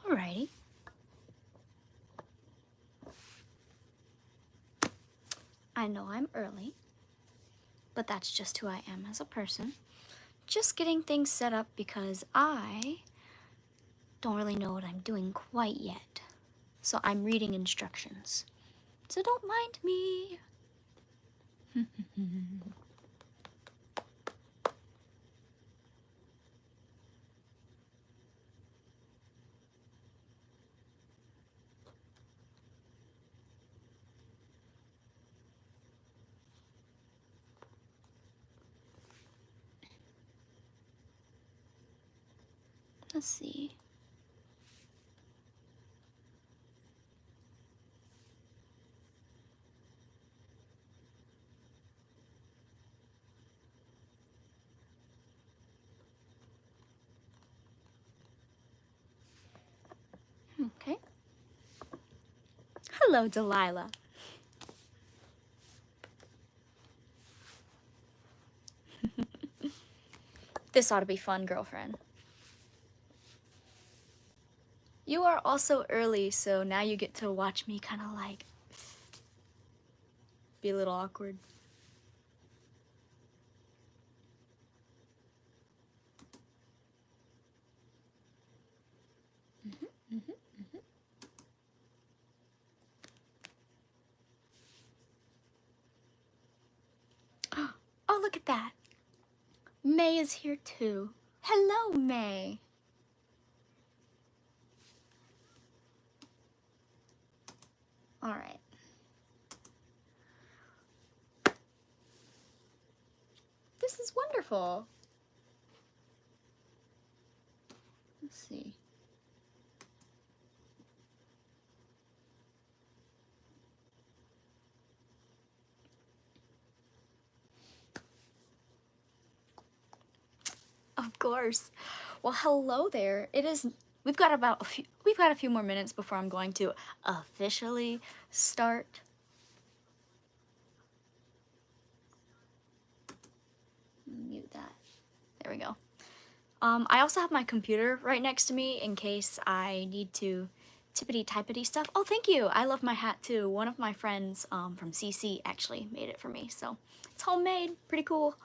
Alrighty. I know I'm early, but that's just who I am as a person. Just getting things set up because I don't really know what I'm doing quite yet. So I'm reading instructions. So don't mind me. Let's see. Okay. Hello, Delilah. This ought to be fun, girlfriend. You are also early, so now you get to watch me kind of like be a little awkward. Oh, look at that. May is here too. Hello, May. All right. This is wonderful. Let's see. Of course. Well, hello there. We've got a few more minutes before I'm going to officially start. Mute that. There we go. I also have my computer right next to me in case I need to tippity-typity stuff. Oh, thank you. I love my hat too. One of my friends from CC actually made it for me, so it's homemade. Pretty cool.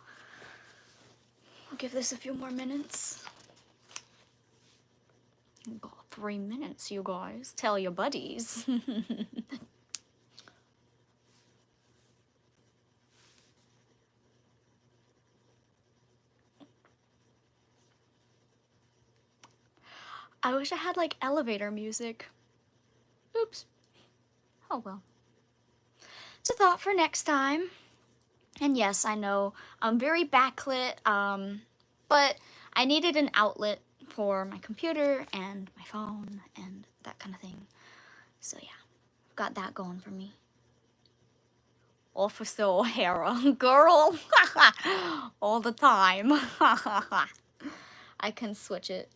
I'll give this a few more minutes. We've got 3 minutes, you guys. Tell your buddies. I wish I had like elevator music. Oops. Oh well. It's a thought for next time. And yes, I know I'm very backlit, but I needed an outlet for my computer and my phone and that kind of thing. So yeah, I've got that going for me. Officer O'Hara, girl, all the time. I can switch it.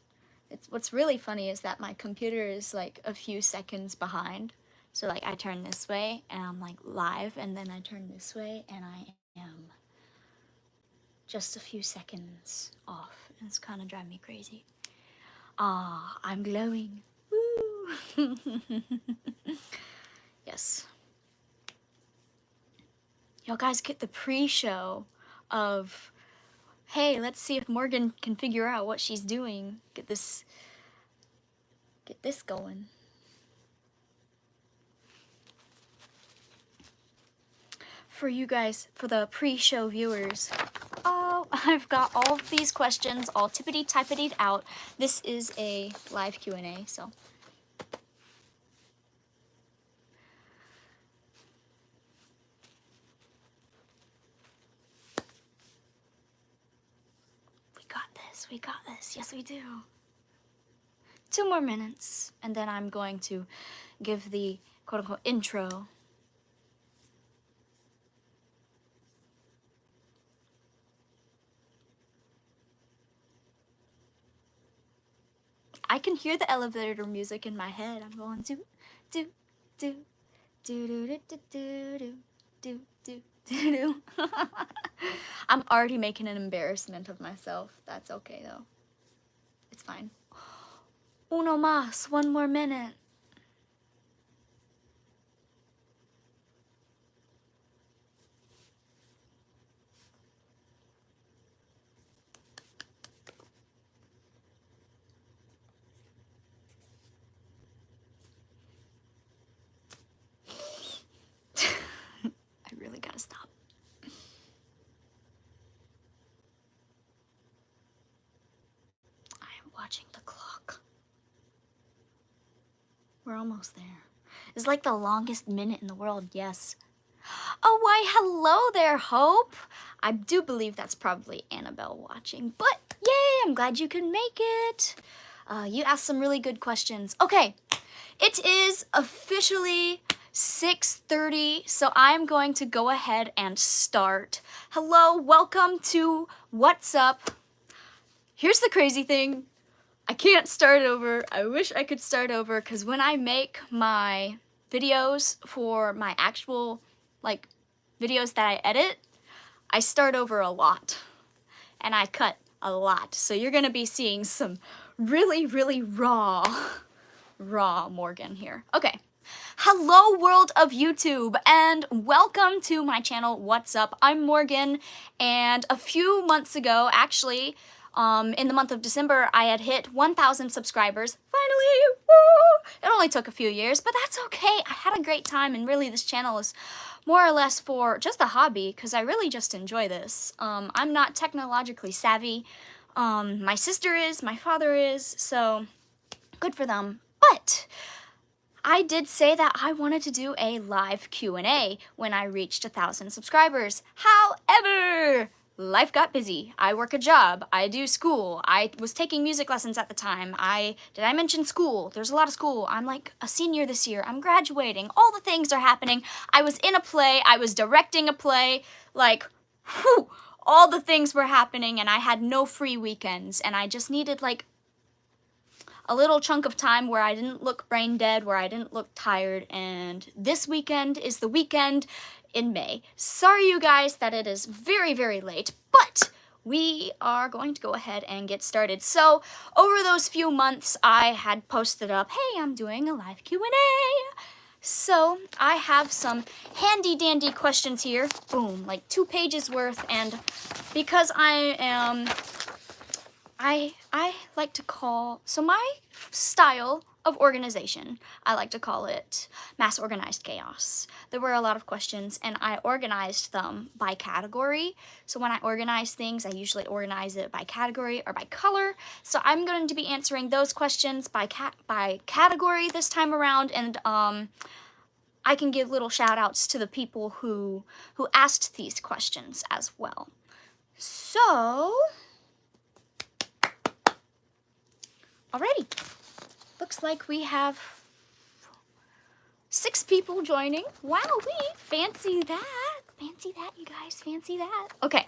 What's really funny is that my computer is like a few seconds behind. So like I turn this way and I'm like live, and then I turn this way and I am just a few seconds off. And it's kind of driving me crazy. Ah, I'm glowing. Woo! Yes. Y'all guys get the pre-show of, hey, let's see if Morgan can figure out what she's doing. Get this going. For you guys, for the pre-show viewers. Oh, I've got all of these questions all tippity-typitied out. This is a live Q&A, so. We got this, yes we do. 2 more minutes, and then I'm going to give the quote-unquote intro. I can hear the elevator music in my head. I'm going to do do do do do do do do do do. I'm already making an embarrassment of myself. That's okay though. It's fine. Uno más, one more minute. I really gotta stop. I am watching the clock. We're almost there. It's like the longest minute in the world, yes. Oh, why, hello there, Hope. I do believe that's probably Annabelle watching, but yay, I'm glad you could make it. You asked some really good questions. Okay, it is officially 6:30, so I'm going to go ahead and start. Hello, welcome to What's Up. Here's the crazy thing. I can't start over. I wish I could start over, because when I make my videos for my actual, like, videos that I edit, I start over a lot. And I cut a lot. So you're gonna be seeing some really, really raw Morgan here. Okay. Hello, world of YouTube, and welcome to my channel, What's Up? I'm Morgan, and a few months ago, actually, in the month of December, I had hit 1,000 subscribers. Finally, woo! It only took a few years, but that's okay. I had a great time, and really this channel is more or less for just a hobby, because I really just enjoy this. I'm not technologically savvy. My sister is, my father is, so good for them. But I did say that I wanted to do a live Q&A when I reached 1,000 subscribers. However, life got busy. I work a job. I do school. I was taking music lessons at the time. Did I mention school? There's a lot of school. I'm like a senior this year. I'm graduating. All the things are happening. I was in a play. I was directing a play. Like, whew, all the things were happening, and I had no free weekends, and I just needed like a little chunk of time where I didn't look brain dead, where I didn't look tired, and this weekend is the weekend in May. Sorry, you guys, that it is very, very late, but we are going to go ahead and get started. So, over those few months, I had posted up, hey, I'm doing a live Q&A. So, I have some handy-dandy questions here. Boom, like 2 pages worth, and because I like to call, so my style of organization, I like to call it mass organized chaos. There were a lot of questions, and I organized them by category. So when I organize things, I usually organize it by category or by color. So I'm going to be answering those questions by category this time around, and I can give little shout outs to the people who asked these questions as well. So, alrighty, looks like we have 6 people joining. Wow, fancy that. Fancy that, you guys, fancy that. Okay,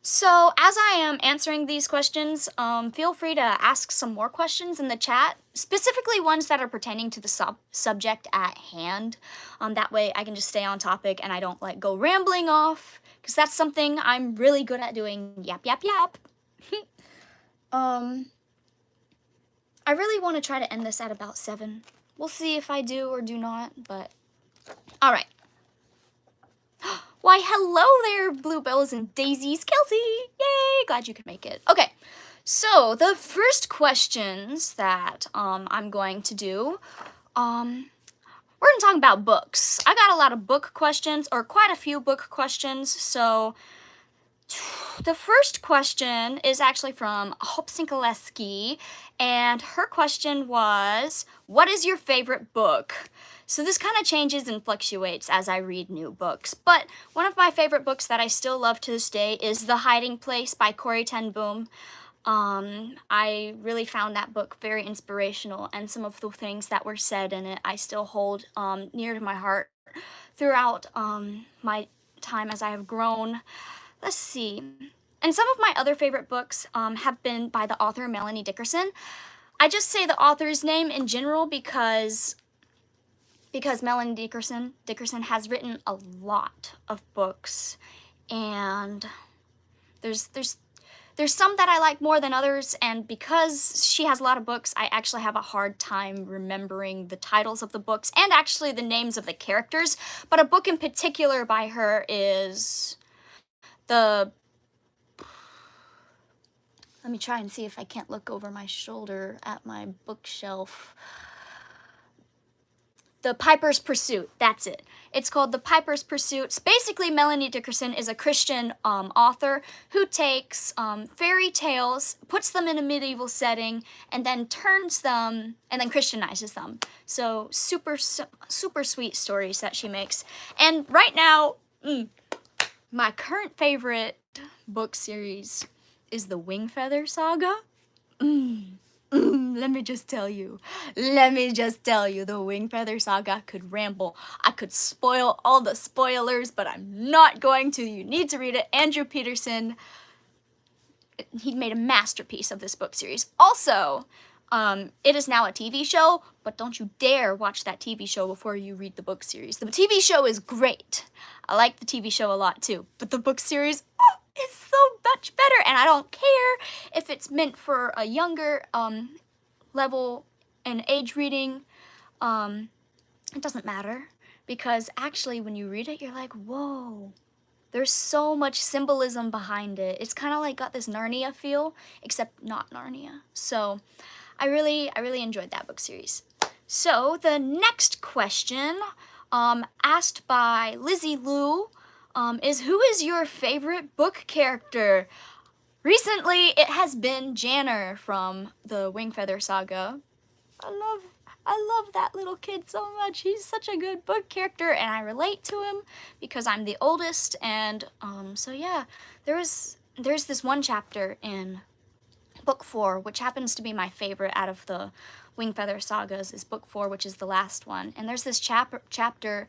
so as I am answering these questions, feel free to ask some more questions in the chat, specifically ones that are pertaining to the subject at hand. That way I can just stay on topic and I don't like go rambling off, because that's something I'm really good at doing. Yap, yap, yap. I really want to try to end this at about 7. We'll see if I do or do not, but all right. Why, hello there, bluebells and daisies. Kelsey, yay, glad you could make it. Okay, so the first questions that I'm going to do, we're going to talk about books. I got a lot of book questions, or quite a few book questions, so the first question is actually from Hope Sinkaleski, and her question was, what is your favorite book? So this kind of changes and fluctuates as I read new books, but one of my favorite books that I still love to this day is The Hiding Place by Corrie ten Boom. I really found that book very inspirational, and some of the things that were said in it I still hold near to my heart throughout my time as I have grown. Let's see. And some of my other favorite books have been by the author Melanie Dickerson. I just say the author's name in general because Melanie Dickerson has written a lot of books, and there's There's some that I like more than others, and because she has a lot of books, I actually have a hard time remembering the titles of the books and actually the names of the characters. But a book in particular by her is the... Let me try and see if I can't look over my shoulder at my bookshelf. The Piper's Pursuit, that's it. It's called The Piper's Pursuit. Basically, Melanie Dickerson is a Christian author who takes fairy tales, puts them in a medieval setting, and then turns them, and then Christianizes them. So super sweet stories that she makes. And right now, my current favorite book series is the Wingfeather Saga. Let me just tell you, the Wingfeather Saga could ramble. I could spoil all the spoilers, but I'm not going to. You need to read it. Andrew Peterson, he made a masterpiece of this book series. Also, it is now a TV show, but don't you dare watch that TV show before you read the book series. The TV show is great. I like the TV show a lot too, but the book series, oh, is so much better, and I don't care if it's meant for a younger level and age reading. It doesn't matter, because actually when you read it, you're like, whoa, there's so much symbolism behind it. It's kind of like got this Narnia feel, except not Narnia. So I really enjoyed that book series. So the next question, asked by Lizzie Lou, is who is your favorite book character? Recently, it has been Janner from the Wingfeather Saga. I love that little kid so much. He's such a good book character, and I relate to him because I'm the oldest, and so yeah, there's this one chapter in book 4, which happens to be my favorite out of the Wingfeather Sagas, is book 4, which is the last one, and there's this chapter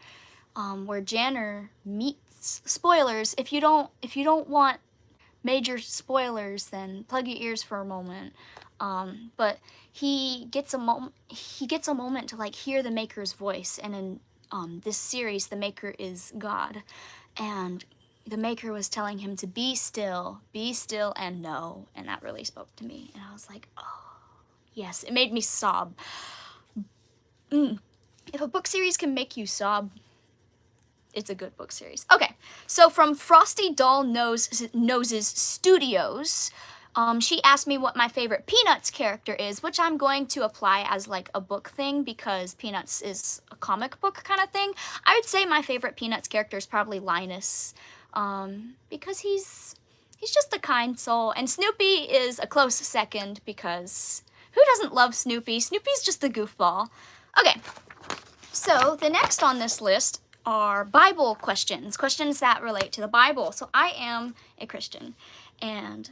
where Janner meets... Spoilers, if you don't want major spoilers, then plug your ears for a moment. But he gets a moment to like hear the Maker's voice, and in this series, the Maker is God, and the Maker was telling him to be still and know, and that really spoke to me, and I was like, oh, yes, it made me sob. If a book series can make you sob, it's a good book series. Okay, so from Frosty Doll Noses Studios, she asked me what my favorite Peanuts character is, which I'm going to apply as like a book thing because Peanuts is a comic book kind of thing. I would say my favorite Peanuts character is probably Linus, because he's just a kind soul, and Snoopy is a close second because who doesn't love Snoopy? Snoopy's just a goofball. Okay, so the next on this list are Bible questions that relate to the Bible. So I am a Christian and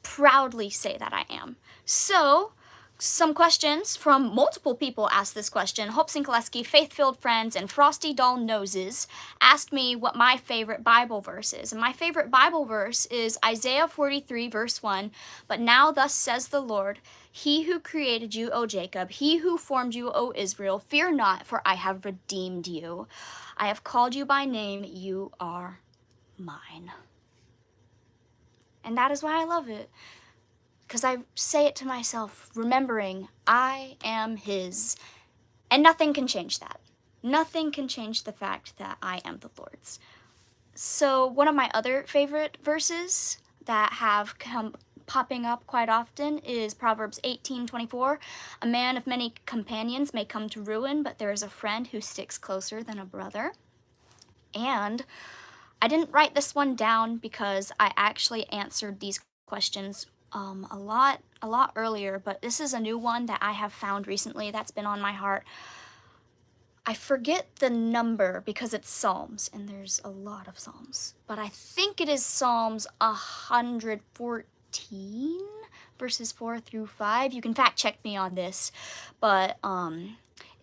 proudly say that I am. So some questions from multiple people asked this question. Hope Sinkaleski, Faith-Filled Friends, and Frosty Doll Noses asked me what my favorite Bible verse is. And my favorite Bible verse is Isaiah 43 verse 1. But now thus says the Lord, He who created you, O Jacob, He who formed you, O Israel, fear not, for I have redeemed you. I have called you by name, you are mine. And that is why I love it. Because I say it to myself, remembering I am His. And nothing can change that. Nothing can change the fact that I am the Lord's. So one of my other favorite verses that have come popping up quite often is Proverbs 18:24. A man of many companions may come to ruin, but there is a friend who sticks closer than a brother. And I didn't write this one down because I actually answered these questions a lot earlier, but this is a new one that I have found recently that's been on my heart. I forget the number because it's Psalms, and there's a lot of Psalms, but I think it is Psalms 114 verses 4 through 5. You can fact check me on this, but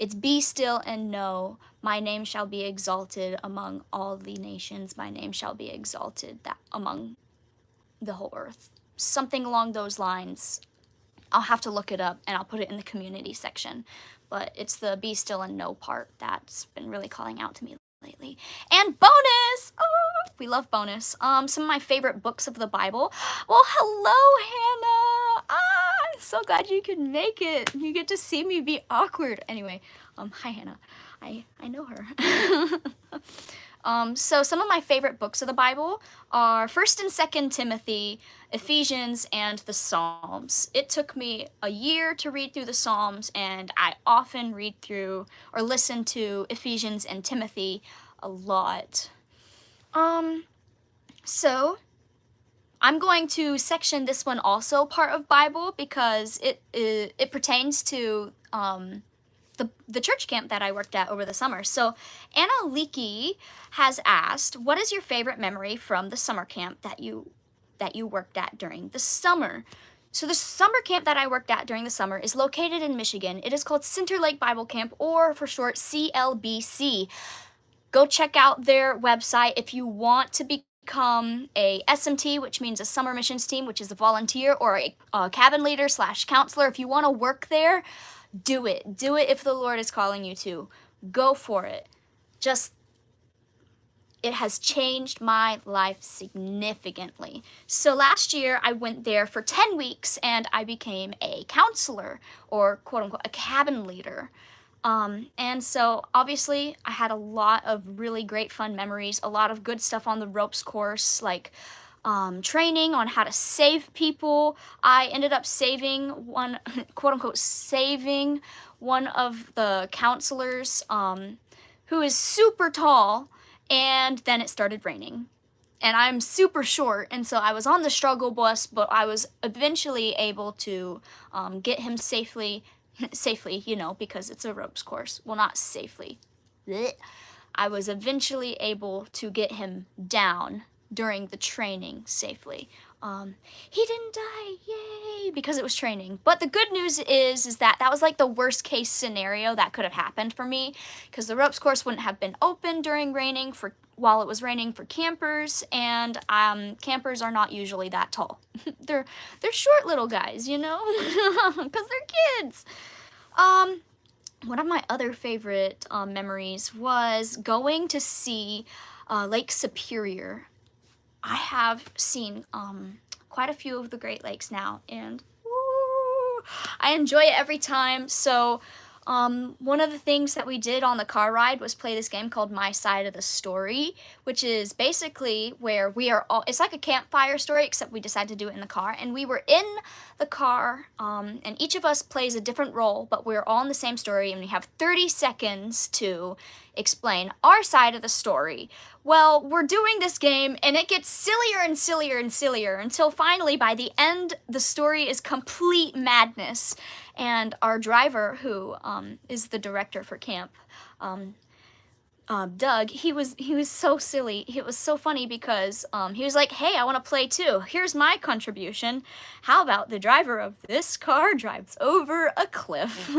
it's be still and know my name shall be exalted among all the nations. My name shall be exalted among the whole earth. Something along those lines. I'll have to look it up and I'll put it in the community section. But it's the be still and know part that's been really calling out to me. lately. And bonus! Oh, we love bonus. Some of my favorite books of the Bible. Well, hello, Hannah! I'm so glad you could make it. You get to see me be awkward. Anyway, hi, Hannah. I know her. So some of my favorite books of the Bible are 1st and 2nd Timothy, Ephesians, and the Psalms. It took me a year to read through the Psalms, and I often read through or listen to Ephesians and Timothy a lot. So I'm going to section this one also part of Bible because it pertains to the church camp that I worked at over the summer. So Anna Leakey has asked, what is your favorite memory from the summer camp that you worked at during the summer? So the summer camp that I worked at during the summer is located in Michigan. It is called Center Lake Bible Camp, or for short, CLBC. Go check out their website if you want to become a SMT, which means a summer missions team, which is a volunteer, or a cabin leader / counselor. If you want to work there, do it. Do it if the Lord is calling you to. Go for it. It has changed my life significantly. So last year I went there for 10 weeks and I became a counselor, or quote unquote a cabin leader. And so obviously I had a lot of really great fun memories, a lot of good stuff on the ropes course, like training on how to save people. I ended up saving one, quote unquote, saving one of the counselors who is super tall, and then it started raining. And I'm super short, and so I was on the struggle bus, but I was eventually able to get him safely, you know, because it's a ropes course. Well, not safely. Blech. I was eventually able to get him down during the training safely. He didn't die, yay, because it was training. But the good news is that was like the worst case scenario that could have happened for me, because the ropes course wouldn't have been open during while it was raining for campers, and campers are not usually that tall. they're short little guys, you know, because they're kids. One of my other favorite memories was going to see Lake Superior. I have seen quite a few of the Great Lakes now, and woo, I enjoy it every time. So one of the things that we did on the car ride was play this game called My Side of the Story, which is basically where we are all, it's like a campfire story, except we decided to do it in the car. And we were in the car, and each of us plays a different role, but we're all in the same story, and we have 30 seconds to explain our side of the story. Well, we're doing this game, and it gets sillier and sillier and sillier until finally, by the end, the story is complete madness. And our driver, who is the director for camp, Doug, he was so silly. It was so funny because he was like, hey, I want to play too. Here's my contribution. How about the driver of this car drives over a cliff?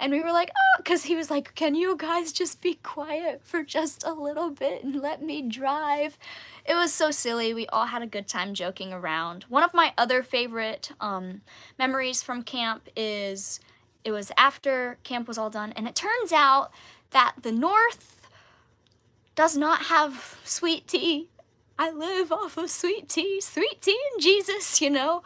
And we were like, oh, because he was like, can you guys just be quiet for just a little bit and let me drive? It was so silly. We all had a good time joking around. One of my other favorite memories from camp is it was after camp was all done, and it turns out that the North does not have sweet tea. I live off of sweet tea and Jesus, you know.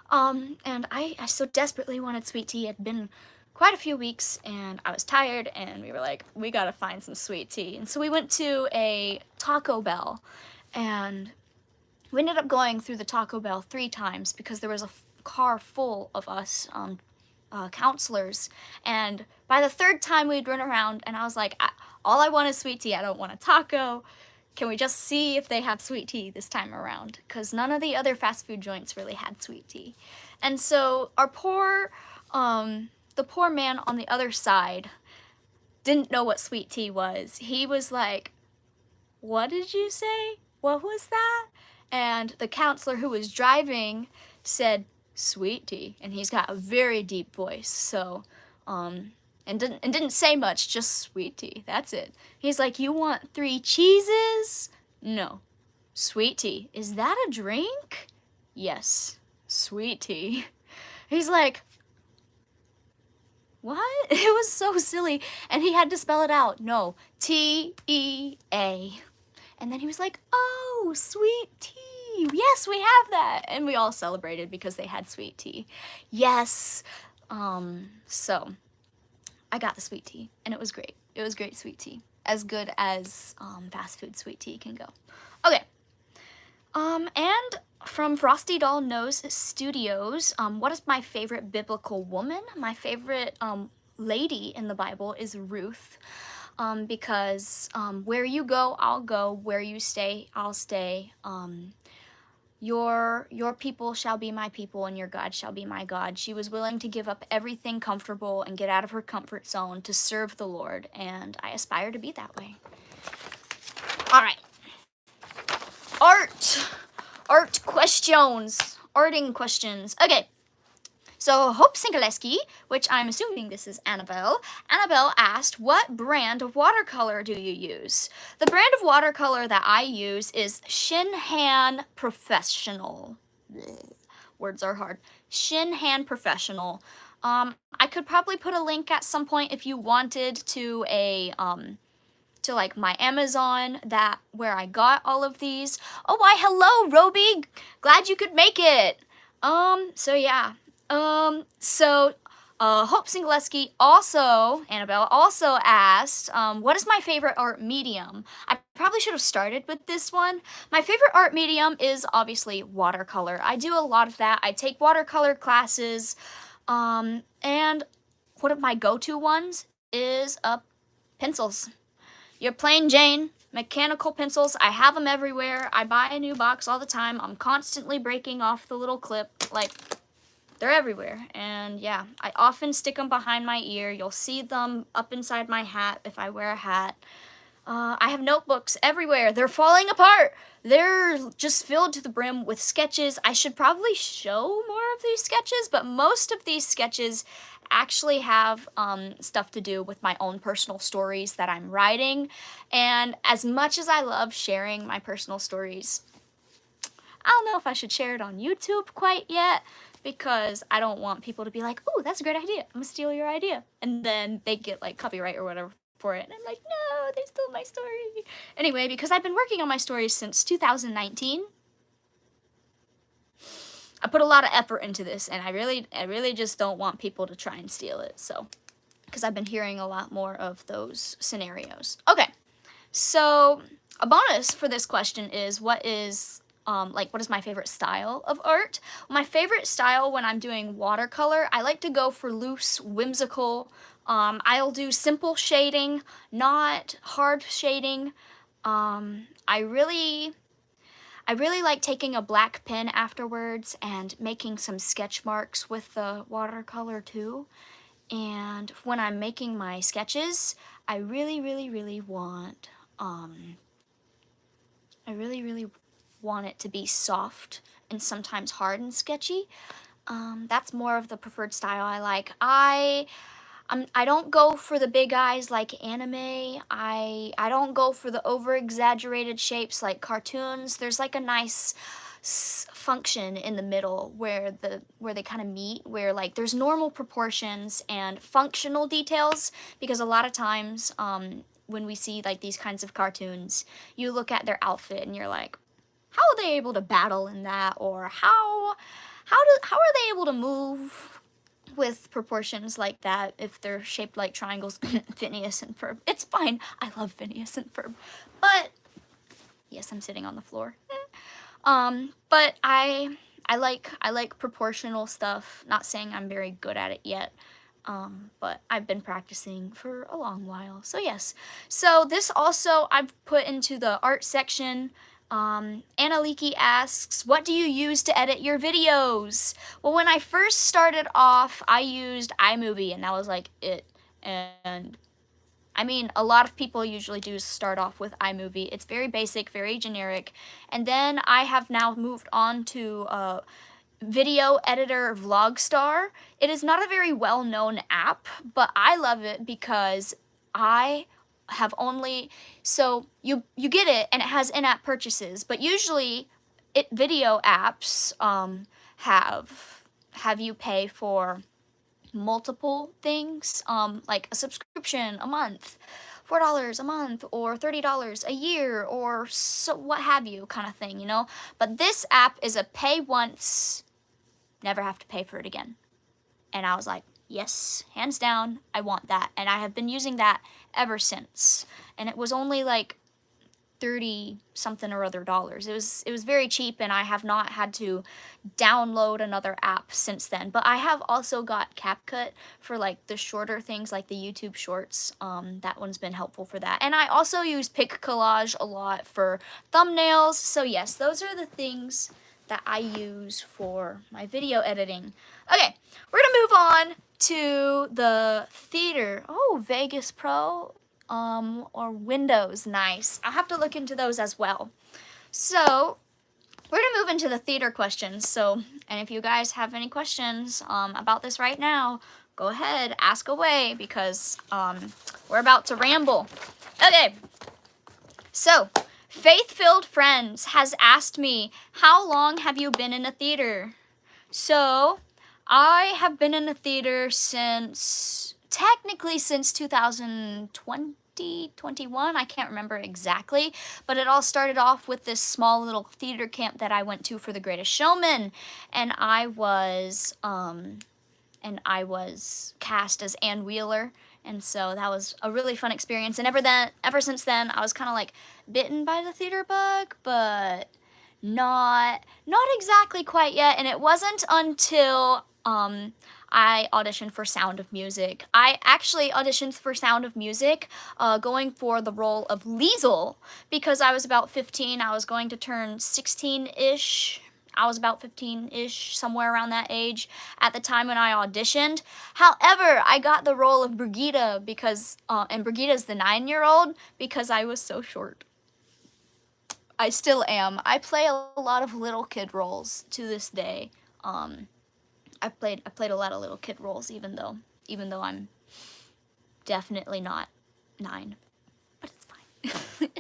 And I so desperately wanted sweet tea. It had been quite a few weeks, and I was tired, and we were like, we gotta find some sweet tea. And so we went to a Taco Bell, and we ended up going through the Taco Bell 3 times because there was a car full of us counselors. And by the 3rd time we'd run around, and I was like, all I want is sweet tea. I don't want a taco. Can we just see if they have sweet tea this time around? Because none of the other fast food joints really had sweet tea. And so our the poor man on the other side didn't know what sweet tea was. He was like, what did you say? What was that? And the counselor who was driving said, sweet tea. And he's got a very deep voice, so, and didn't say much, just sweet tea. That's it. He's like, you want 3 cheeses? No. Sweet tea. Is that a drink? Yes. Sweet tea. He's like, what? It was so silly. And he had to spell it out. No, T-E-A. And then he was like, oh, sweet tea. Yes, we have that. And we all celebrated because they had sweet tea. Yes. So I got the sweet tea and it was great. It was great sweet tea. As good as fast food sweet tea can go. Okay. And from Frosty Doll Nose Studios, what is my favorite biblical woman? My favorite lady in the Bible is Ruth. Because where you go, I'll go. Where you stay, I'll stay. Your people shall be my people, and your God shall be my God. She was willing to give up everything comfortable and get out of her comfort zone to serve the Lord, and I aspire to be that way. All right. Art questions. Arting questions. Okay. So Hope Sinkaleski, which I'm assuming this is Annabelle, Annabelle asked, what brand of watercolor do you use? The brand of watercolor that I use is Shinhan Professional. Blech. Words are hard. Shinhan Professional. I could probably put a link at some point if you wanted to to like my Amazon, that where I got all of these. Oh, why, hello, Roby. Glad you could make it. So yeah. Hope Sinkaleski also, Annabelle, also asked, what is my favorite art medium? I probably should have started with this one. My favorite art medium is obviously watercolor. I do a lot of that. I take watercolor classes, and one of my go-to ones is pencils. Your plain Jane mechanical pencils. I have them everywhere. I buy a new box all the time. I'm constantly breaking off the little clip, like, they're everywhere. And yeah, I often stick them behind my ear. You'll see them up inside my hat if I wear a hat. I have notebooks everywhere. They're falling apart. They're just filled to the brim with sketches. I should probably show more of these sketches, but most of these sketches actually have stuff to do with my own personal stories that I'm writing. And as much as I love sharing my personal stories, I don't know if I should share it on YouTube quite yet, because I don't want people to be like, oh, that's a great idea. I'm gonna steal your idea. And then they get like copyright or whatever for it. And I'm like, no, they stole my story. Anyway, because I've been working on my stories since 2019, I put a lot of effort into this, and I really just don't want people to try and steal it. So, because I've been hearing a lot more of those scenarios. Okay, so a bonus for this question is, what is my favorite style of art? My favorite style when I'm doing watercolor, I like to go for loose, whimsical. I'll do simple shading, not hard shading. I really like taking a black pen afterwards and making some sketch marks with the watercolor too. And when I'm making my sketches, I really want, want it to be soft and sometimes hard and sketchy. That's more of the preferred style I like. I don't go for the big eyes like anime. I don't go for the over-exaggerated shapes like cartoons. There's like a nice function in the middle where they kind of meet, where like there's normal proportions and functional details, because a lot of times when we see like these kinds of cartoons, you look at their outfit and you're like, how are they able to battle in that? Or how are they able to move with proportions like that if they're shaped like triangles? Phineas and Ferb. It's fine. I love Phineas and Ferb. But yes, I'm sitting on the floor. But I like proportional stuff. Not saying I'm very good at it yet. But I've been practicing for a long while. So yes. So this also I've put into the art section. Anna Leakey asks, what do you use to edit your videos? Well, when I first started off, I used iMovie, and that was like it. And I mean, a lot of people usually do start off with iMovie. It's very basic, very generic. And then I have now moved on to video editor Vlogstar. It is not a very well-known app, but I love it because I have only, so you get it and it has in-app purchases, but usually video apps have you pay for multiple things, like a subscription a month, $4 a month, or $30 a year, or so what have you kind of thing, you know. But this app is a pay once, never have to pay for it again. And I was like, yes, hands down, I want that. And I have been using that ever since. And it was only like 30 something or other dollars. It was very cheap, and I have not had to download another app since then. But I have also got CapCut for like the shorter things like the YouTube shorts. That one's been helpful for that. And I also use PicCollage a lot for thumbnails. So yes, those are the things that I use for my video editing. Okay, we're gonna move on to the theater. Oh, Vegas Pro. Or Windows, nice. I'll have to look into those as well. So, we're gonna move into the theater questions. So, and if you guys have any questions about this right now, go ahead, ask away, because we're about to ramble. Okay, so Faith-Filled Friends has asked me, how long have you been in a theater? So, I have been in a theater technically since 2021, I can't remember exactly, but it all started off with this small little theater camp that I went to for The Greatest Showman, and I was cast as Ann Wheeler, and so that was a really fun experience. And ever since then, I was kind of like bitten by the theater bug, but not exactly quite yet. And it wasn't until I auditioned for Sound of Music. I actually auditioned for Sound of Music, going for the role of Liesel, because I was about 15. I was going to turn 16-ish. I was about 15-ish, somewhere around that age at the time when I auditioned. However, I got the role of Brigitte because, and Brigitte's the 9-year-old, because I was so short. I still am. I play a lot of little kid roles to this day. I played a lot of little kid roles, even though I'm definitely not 9, but it's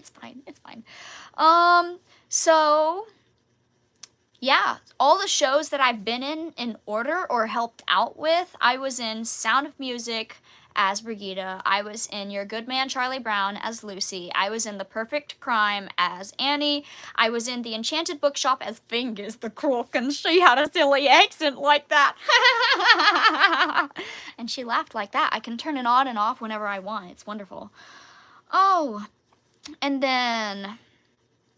fine. It's fine. So yeah, all the shows that I've been in order or helped out with, I was in Sound of Music as Brigitte. I was in Your Good Man Charlie Brown as Lucy. I was in The Perfect Crime as Annie. I was in The Enchanted Bookshop as Fingers the Crook, and she had a silly accent like that. And she laughed like that. I can turn it on and off whenever I want. It's wonderful. Oh, and then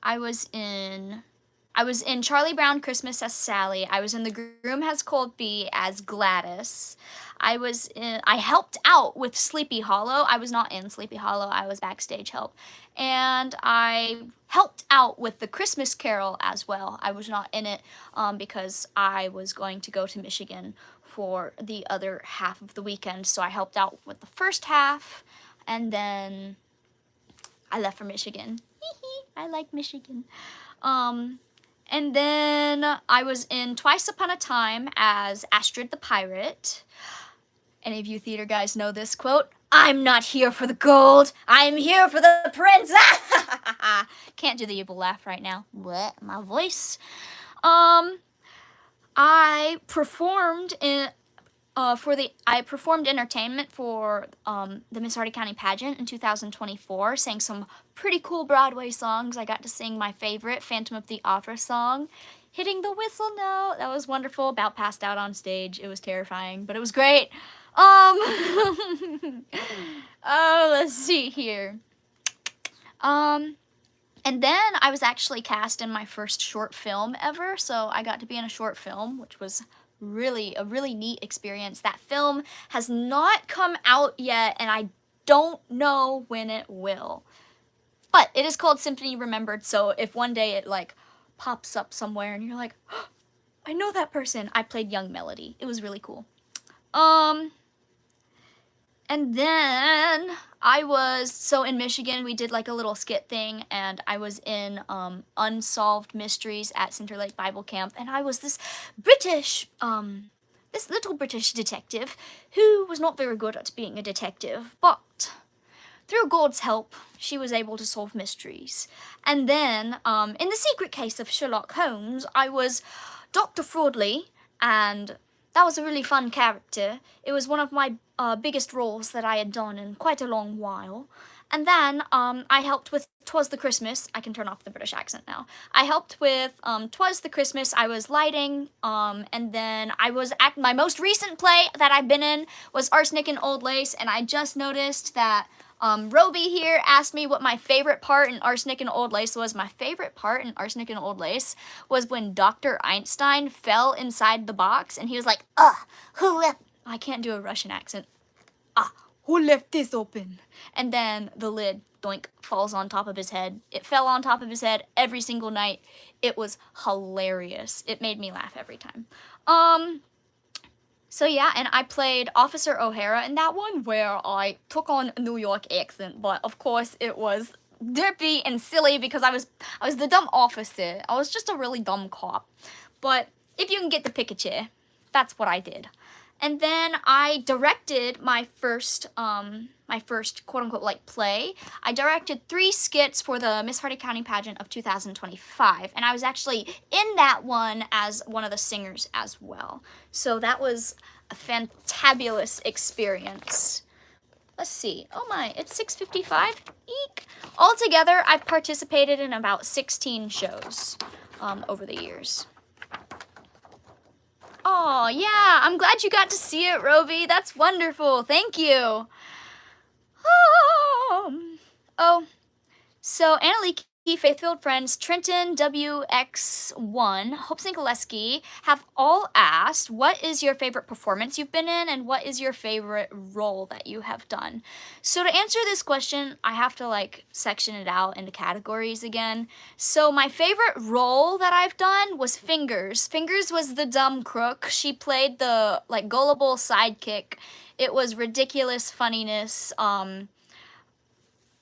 I was in Charlie Brown Christmas as Sally. I was in The Groom Has Cold Bee as Gladys. I helped out with Sleepy Hollow. I was not in Sleepy Hollow. I was backstage help. And I helped out with The Christmas Carol as well. I was not in it because I was going to go to Michigan for the other half of the weekend. So I helped out with the first half, and then I left for Michigan. I like Michigan. And then I was in Twice Upon a Time as Astrid the Pirate. Any of you theater guys know this quote? I'm not here for the gold. I'm here for the prince. Can't do the evil laugh right now. What? My voice? I performed entertainment for the Miss Hardy County pageant in 2024, sang some pretty cool Broadway songs. I got to sing my favorite Phantom of the Opera song, Hitting the Whistle Note. That was wonderful. About passed out on stage. It was terrifying, but it was great. Oh, let's see here. And then I was actually cast in my first short film ever, so I got to be in a short film, which was a really neat experience. That film has not come out yet, and I don't know when it will. But it is called Symphony Remembered, so if one day it like pops up somewhere and you're like, oh, I know that person. I played Young Melody. It was really cool. And then in Michigan, we did like a little skit thing, and I was in Unsolved Mysteries at Center Lake Bible Camp, and I was this little British detective who was not very good at being a detective, but through God's help, she was able to solve mysteries. And then, in The Secret Case of Sherlock Holmes, I was Dr. Fraudley, and that was a really fun character. It was one of my biggest roles that I had done in quite a long while. And then I helped with 'Twas the Christmas. I can turn off the British accent now. I helped with 'Twas the Christmas. I was lighting, and then I was my most recent play that I've been in was Arsenic and Old Lace, and I just noticed that Roby here asked me what my favorite part in Arsenic and Old Lace was. My favorite part in Arsenic and Old Lace was when Dr. Einstein fell inside the box, and he was like, who left? I can't do a Russian accent. Who left this open? And then the lid, doink, falls on top of his head. It fell on top of his head every single night. It was hilarious. It made me laugh every time. So yeah, and I played Officer O'Hara in that one, where I took on a New York accent, but of course it was derpy and silly because I was the dumb officer. I was just a really dumb cop. But if you can get the picture, that's what I did. And then I directed my first quote-unquote like play. I directed 3 skits for the Miss Hardy County pageant of 2025, and I was actually in that one as one of the singers as well. So that was a fantabulous experience. Let's see. Oh my, it's 6:55. Eek. Altogether, I've participated in about 16 shows over the years. Oh, yeah, I'm glad you got to see it, Roby. That's wonderful. Thank you. So Annalise, Faithfield Friends, Trenton, WX1, Hope Gillespie have all asked, what is your favorite performance you've been in, and what is your favorite role that you have done? So to answer this question, I have to like section it out into categories again. So my favorite role that I've done was Fingers. Fingers was the dumb crook. She played the like gullible sidekick. It was ridiculous funniness.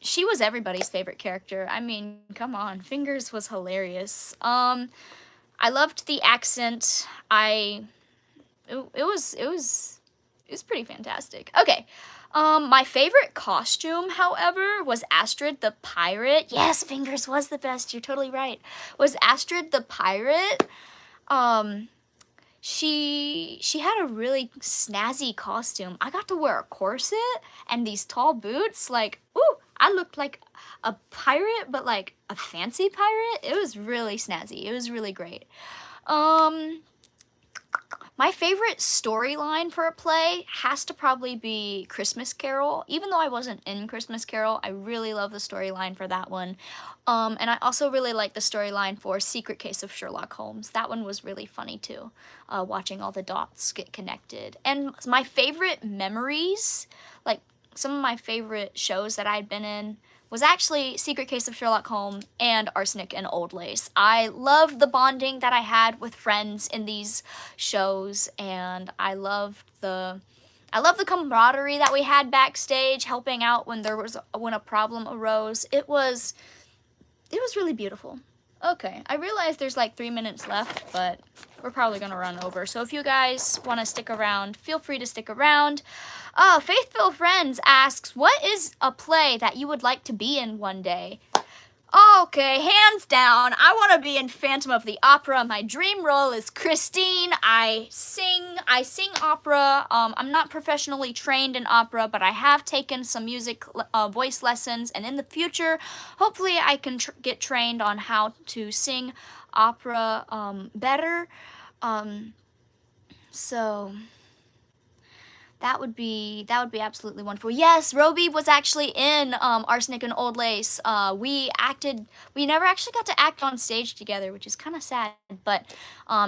She was everybody's favorite character. I mean, come on, Fingers was hilarious. I loved the accent. It was pretty fantastic. Okay, my favorite costume, however, was Astrid the Pirate. Yes, Fingers was the best. You're totally right. Was Astrid the Pirate. She had a really snazzy costume. I got to wear a corset and these tall boots. Like, ooh, I looked like a pirate, but like a fancy pirate. It was really snazzy. It was really great. My favorite storyline for a play has to probably be Christmas Carol. Even though I wasn't in Christmas Carol, I really love the storyline for that one. And I also really like the storyline for Secret Case of Sherlock Holmes. That one was really funny too, watching all the dots get connected. And my favorite memories, like some of my favorite shows that I'd been in, was actually Secret Case of Sherlock Holmes and Arsenic and Old Lace. I loved the bonding that I had with friends in these shows, and I loved the camaraderie that we had backstage, helping out when a problem arose. It was really beautiful. Okay, I realize there's like 3 minutes left, but we're probably gonna run over. So if you guys want to stick around, feel free to stick around. Faithful Friends asks, what is a play that you would like to be in one day? Okay, hands down, I want to be in Phantom of the Opera. My dream role is Christine. I sing opera. I'm not professionally trained in opera, but I have taken some music voice lessons, and in the future, hopefully I can get trained on how to sing opera better. So that would be absolutely wonderful. Yes, Roby was actually in Arsenic and Old Lace. We never actually got to act on stage together, which is kind of sad, but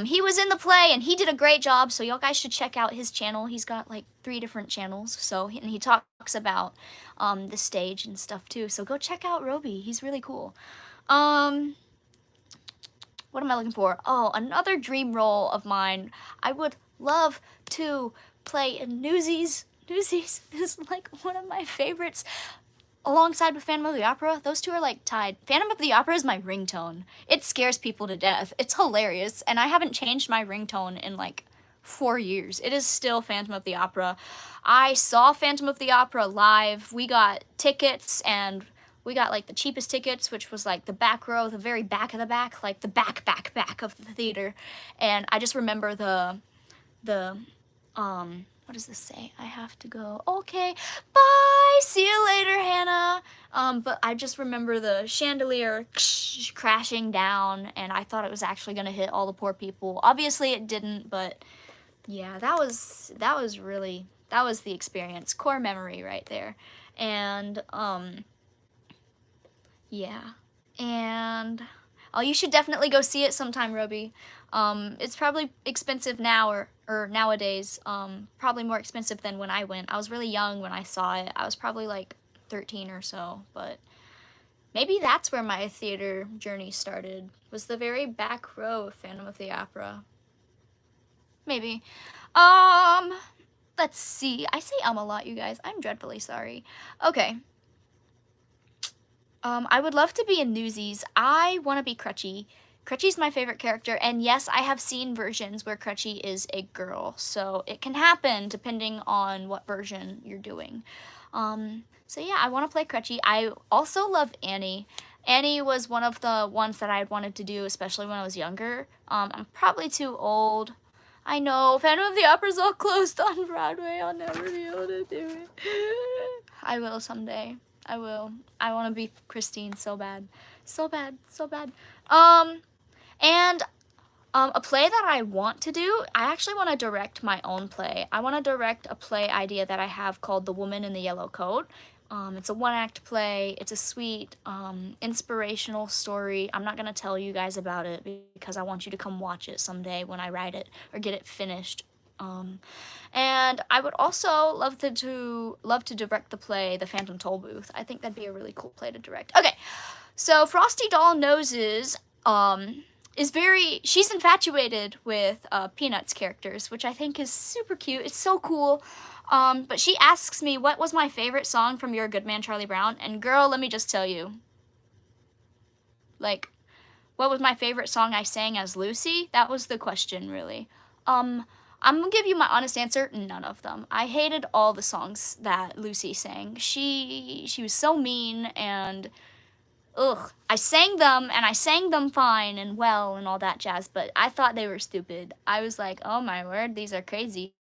he was in the play and he did a great job, so y'all guys should check out his channel. He's got like 3 different channels, and he talks about the stage and stuff too, so go check out Roby. He's really cool. What am I looking for? Oh, another dream role of mine. I would love to play in Newsies. Newsies is like one of my favorites. Alongside with Phantom of the Opera, those two are like tied. Phantom of the Opera is my ringtone. It scares people to death. It's hilarious, and I haven't changed my ringtone in like 4 years. It is still Phantom of the Opera. I saw Phantom of the Opera live. We got tickets, and we got like the cheapest tickets, which was like the back row, the very back of the back, like the back of the theater. And I just remember the What does this say? I have to go. Okay, bye. See you later, Hannah. But I just remember the chandelier crashing down, and I thought it was actually gonna hit all the poor people. Obviously, it didn't, but yeah, that was really, that was the experience. Core memory right there. And yeah. And oh, you should definitely go see it sometime, Roby. It's probably expensive now or nowadays. Probably more expensive than when I went. I was really young when I saw it. I was probably like 13 or so, but maybe that's where my theater journey started. Was the very back row of Phantom of the Opera. Maybe. Let's see. I say a lot, you guys. I'm dreadfully sorry. Okay. I would love to be in Newsies. I want to be Crutchy. Crutchy's my favorite character, and yes, I have seen versions where Crutchy is a girl, so it can happen depending on what version you're doing. So yeah, I want to play Crutchy. I also love Annie. Annie was one of the ones that I wanted to do, especially when I was younger. I'm probably too old. I know, Phantom of the Opera's all closed on Broadway. I'll never be able to do it. I will someday. I will. I want to be Christine so bad. So bad. So bad. And a play that I want to do, I actually want to direct my own play. I want to direct a play idea that I have called The Woman in the Yellow Coat. It's a one-act play. It's a sweet, inspirational story. I'm not going to tell you guys about it because I want you to come watch it someday when I write it or get it finished. And I would also love to direct the play The Phantom Tollbooth. I think that'd be a really cool play to direct. Okay, so Frosty Doll Noses she's infatuated with Peanuts characters, which I think is super cute. It's so cool. But she asks me what was my favorite song from You're a Good Man, Charlie Brown, and girl, let me just tell you, like, what was my favorite song I sang as Lucy? That was the question, really. I'm gonna give you my honest answer, none of them. I hated all the songs that Lucy sang. She was so mean, and ugh, I sang them, and I sang them fine and well and all that jazz, but I thought they were stupid. I was like, oh my word, these are crazy.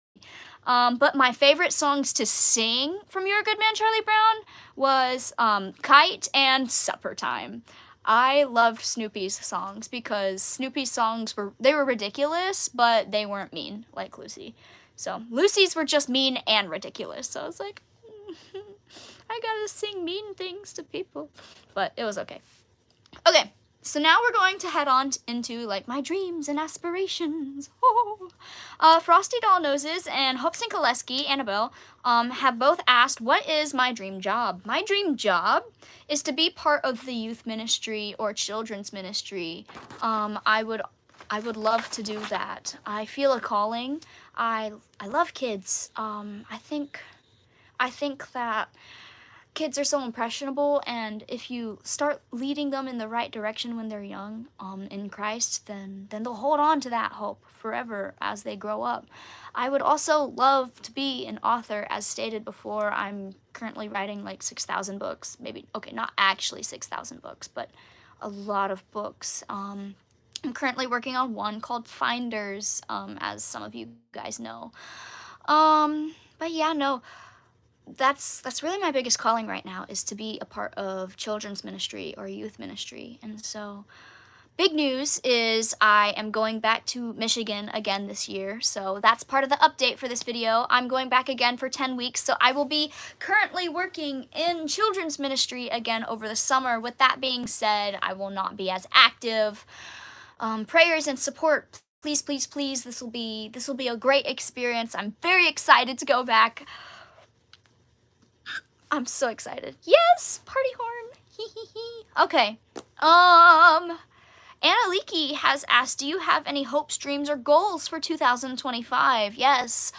But my favorite songs to sing from You're a Good Man, Charlie Brown was Kite and Supper Time. I loved Snoopy's songs because Snoopy's songs were ridiculous, but they weren't mean like Lucy. So Lucy's were just mean and ridiculous. So I was like, I gotta sing mean things to people. But it was okay. Okay, so now we're going to head on into like my dreams and aspirations. Frosty Doll Noses and Hooks and Koleski, Annabelle, have both asked, what is my dream job? My dream job is to be part of the youth ministry or children's ministry. I would love to do that. I feel a calling. I love kids. I think that kids are so impressionable, and if you start leading them in the right direction when they're young, in Christ, then they'll hold on to that hope forever as they grow up. I would also love to be an author, as stated before. I'm currently writing like 6,000 books, maybe, okay, not actually 6,000 books, but a lot of books. I'm currently working on one called Finders, as some of you guys know. But yeah, no, that's really my biggest calling right now, is to be a part of children's ministry or youth ministry. And so big news is I am going back to Michigan again this year, so that's part of the update for this video. I'm going back again for 10 weeks, so I will be currently working in children's ministry again over the summer. With that being said, I will not be as active. Prayers and support, please, please, please. This will be a great experience. I'm very excited to go back. I'm so excited. Yes, party horn. Okay. Anna Leakey has asked, do you have any hopes, dreams, or goals for 2025? Yes.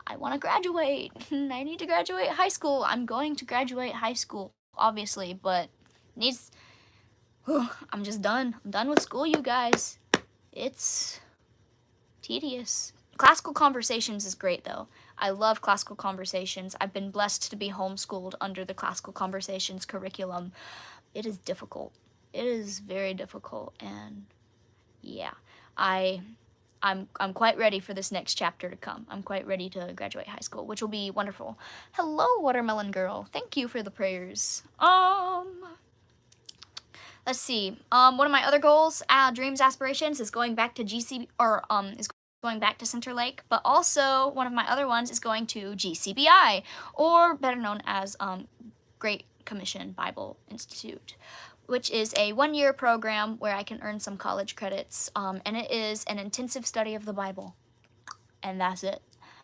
I want to graduate. I need to graduate high school. I'm going to graduate high school, obviously, but I'm just done. I'm done with school, you guys. It's tedious. Classical Conversations is great, though. I love Classical Conversations. I've been blessed to be homeschooled under the Classical Conversations curriculum. It is difficult. It is very difficult, and yeah, I I'm quite ready for this next chapter to come. I'm quite ready to graduate high school, which will be wonderful. Hello, Watermelon Girl. Thank you for the prayers. Let's see. One of my other goals, dreams, aspirations is going back to is going back to Center Lake, but also one of my other ones is going to GCBI, or better known as Great Commission Bible Institute, which is a one-year program where I can earn some college credits, and it is an intensive study of the Bible. And that's it.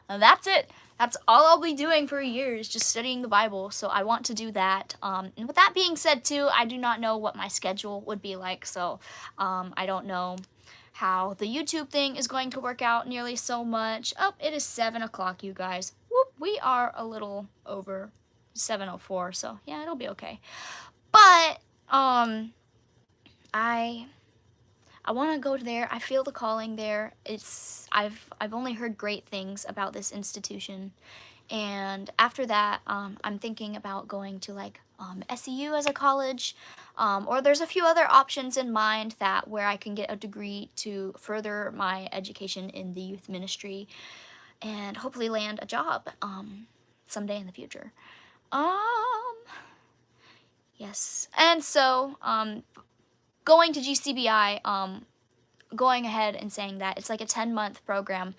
And that's it. That's all I'll be doing for a year is just studying the Bible. So I want to do that. And with that being said, too, I do not know what my schedule would be like. So I don't know how the YouTube thing is going to work out nearly so much. Oh, it is 7 o'clock, you guys. Whoop, we are a little over 7:04. So yeah, it'll be okay. But I want to go there. I feel the calling there. I've only heard great things about this institution, and after that, I'm thinking about going to like SEU as a college, or there's a few other options in mind that where I can get a degree to further my education in the youth ministry, and hopefully land a job someday in the future. Yes, and so going to GCBI, going ahead and saying that it's like a 10-month program.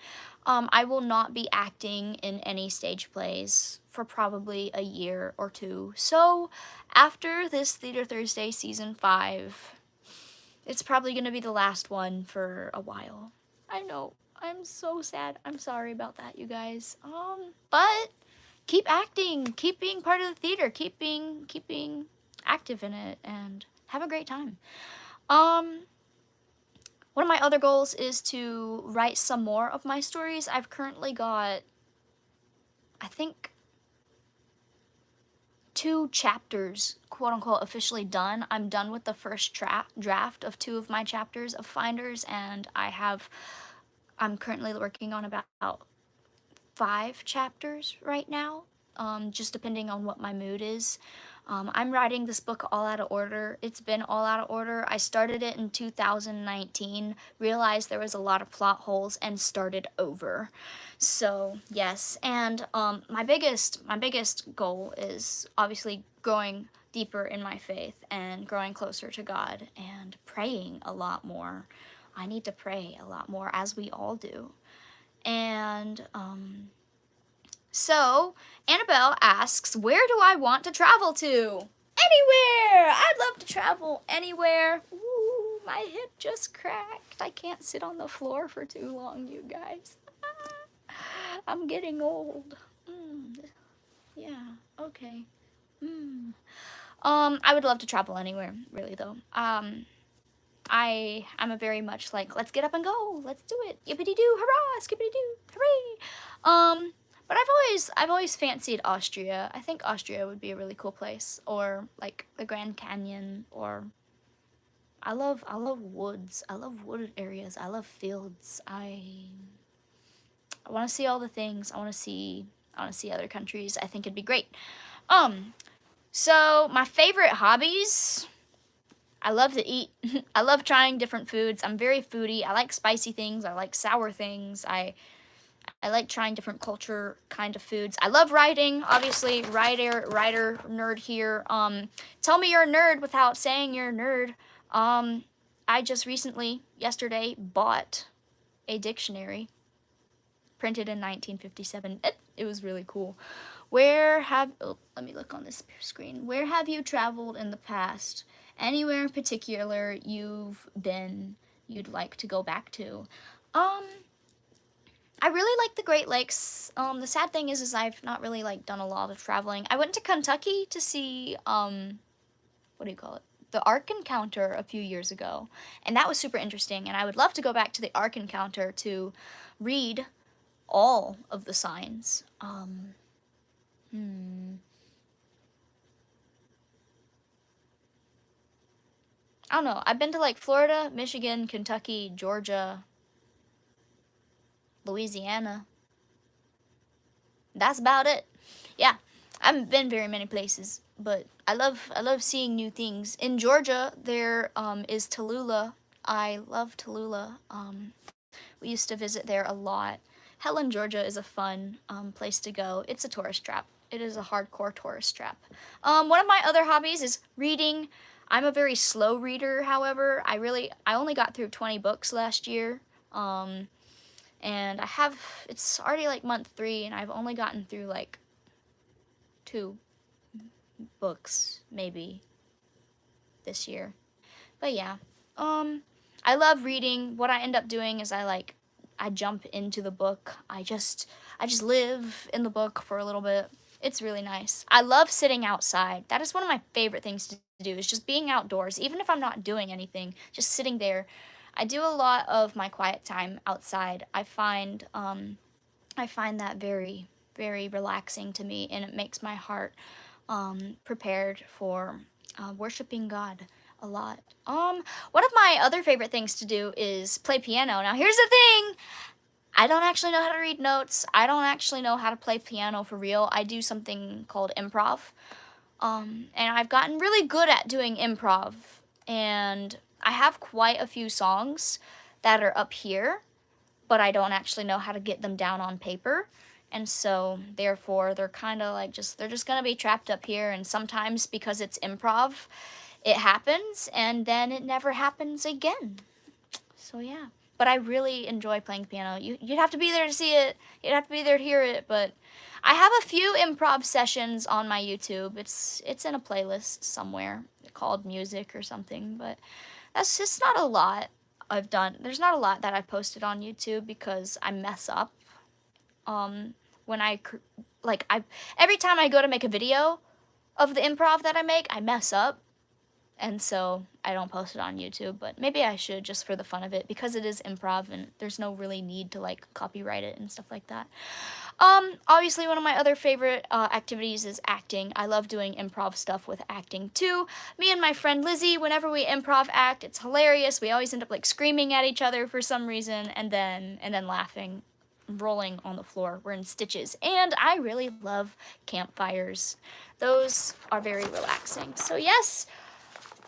I will not be acting in any stage plays for probably a year or two. So after this Theater Thursday season 5, it's probably going to be the last one for a while. I know. I'm so sad. I'm sorry about that, you guys. But keep acting, keep being part of the theater, keep being active in it, and have a great time. One of my other goals is to write some more of my stories. I've currently got, I think, 2 chapters, quote unquote, officially done. I'm done with the first draft of 2 of my chapters of Finders, and I'm currently working on about 5 chapters right now, just depending on what my mood is. I'm writing this book all out of order. It's been all out of order. I started it in 2019, realized there was a lot of plot holes, and started over. So yes, and my biggest goal is obviously growing deeper in my faith and growing closer to God and praying a lot more. I need to pray a lot more, as we all do. And so, Annabelle asks, where do I want to travel to? Anywhere! I'd love to travel anywhere. Ooh, my hip just cracked. I can't sit on the floor for too long, you guys. I'm getting old. Yeah, okay. I would love to travel anywhere, really, though. I'm a very much like, let's get up and go. Let's do it. Yippity-doo, hurrah, skippity-doo, hooray. But I've always fancied Austria. I think Austria would be a really cool place, or like the Grand Canyon, or I love woods. I love wooded areas. I love fields. I want to see all the things. I want to see other countries. I think it'd be great. So my favorite hobbies, I love to eat. I love trying different foods. I'm very foodie. I like spicy things. I like sour things. I like trying different culture kind of foods. I love writing, obviously. Writer, nerd here. Tell me you're a nerd without saying you're a nerd. I just recently, yesterday, bought a dictionary printed in 1957. It was really cool. Let me look on this screen. Where have you traveled in the past? Anywhere in particular you've been you'd like to go back to? I really like the Great Lakes. The sad thing is I've not really like done a lot of traveling. I went to Kentucky to see what do you call it? The Ark Encounter a few years ago, and that was super interesting, and I would love to go back to the Ark Encounter to read all of the signs. I don't know. I've been to like Florida, Michigan, Kentucky, Georgia, Louisiana. That's about it. Yeah, I haven't been very many places, but I love seeing new things. In Georgia, there is Tallulah. I love Tallulah. We used to visit there a lot. Helen, Georgia is a fun place to go. It's a tourist trap. It is a hardcore tourist trap. One of my other hobbies is reading. I'm a very slow reader, however. I only got through 20 books last year. And it's already like month 3 and I've only gotten through like 2 books maybe this year. But yeah, I love reading. What I end up doing is I jump into the book. I just live in the book for a little bit. It's really nice. I love sitting outside. That is one of my favorite things to do, is just being outdoors. Even if I'm not doing anything, just sitting there. I do a lot of my quiet time outside. I find that very, very relaxing to me, and it makes my heart prepared for worshiping God a lot. One of my other favorite things to do is play piano. Now here's the thing. I don't actually know how to read notes. I don't actually know how to play piano for real. I do something called improv. And I've gotten really good at doing improv. And I have quite a few songs that are up here, but I don't actually know how to get them down on paper. And so, therefore, they're kind of like they're just going to be trapped up here. And sometimes, because it's improv, it happens, and then it never happens again. So, yeah. But I really enjoy playing piano. You'd have to be there to see it. You'd have to be there to hear it. But I have a few improv sessions on my YouTube. It's in a playlist somewhere called music or something. But that's just not a lot I've done. There's not a lot that I've posted on YouTube because I mess up. When every time I go to make a video of the improv that I make, I mess up. And so I don't post it on YouTube, but maybe I should, just for the fun of it, because it is improv and there's no really need to like copyright it and stuff like that. Obviously one of my other favorite activities is acting. I love doing improv stuff with acting too. Me and my friend Lizzie, whenever we improv act, it's hilarious. We always end up like screaming at each other for some reason and then laughing, rolling on the floor. We're in stitches. And I really love campfires. Those are very relaxing. So yes,